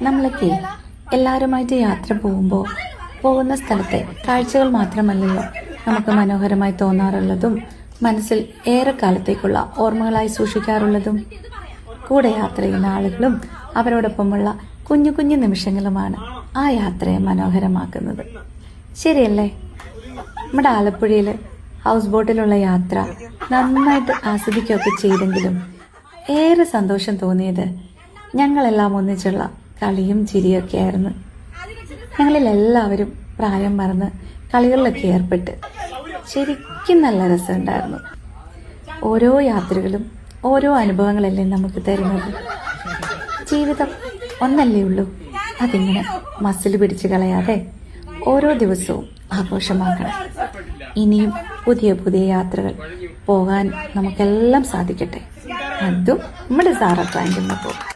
നമ്മളൊക്കെ എല്ലാവരുമായിട്ട് യാത്ര പോകുന്ന സ്ഥലത്തെ കാഴ്ചകൾ മാത്രമല്ലല്ലോ നമുക്ക് മനോഹരമായി തോന്നാറുള്ളതും മനസ്സിൽ ഏറെക്കാലത്തേക്കുള്ള ഓർമ്മകളായി സൂക്ഷിക്കാറുള്ളതും. കൂടെ യാത്ര ചെയ്യുന്ന ആളുകളും അവരോടൊപ്പമുള്ള കുഞ്ഞു കുഞ്ഞു നിമിഷങ്ങളുമാണ് ആ യാത്രയെ മനോഹരമാക്കുന്നത്. ശരിയല്ലേ? നമ്മുടെ ആലപ്പുഴയിൽ ഹൗസ് ബോട്ടിലുള്ള യാത്ര നന്നായിട്ട് ആസ്വദിക്കുകയൊക്കെ ചെയ്തെങ്കിലും ഏറെ സന്തോഷം തോന്നിയത് ഞങ്ങളെല്ലാം ഒന്നിച്ചുള്ള കളിയും ചിരിയൊക്കെ ആയിരുന്നു. ഞങ്ങളിൽ എല്ലാവരും പ്രായം മറന്ന് കളികളിലൊക്കെ ഏർപ്പെട്ട് ശരിക്കും നല്ല രസമുണ്ടായിരുന്നു. ഓരോ യാത്രകളും ഓരോ അനുഭവങ്ങളല്ലേ നമുക്ക് തരുന്നത്. ജീവിതം ഒന്നല്ലേ ഉള്ളൂ, അതിങ്ങനെ മസിൽ പിടിച്ച് കളയാതെ ഓരോ ദിവസവും ആഘോഷമാക്കണം. ഇനിയും പുതിയ പുതിയ യാത്രകൾ പോകാൻ നമുക്കെല്ലാം സാധിക്കട്ടെ. അതും നമ്മുടെ സാറാ ട്രാങ്കിനൊപ്പം.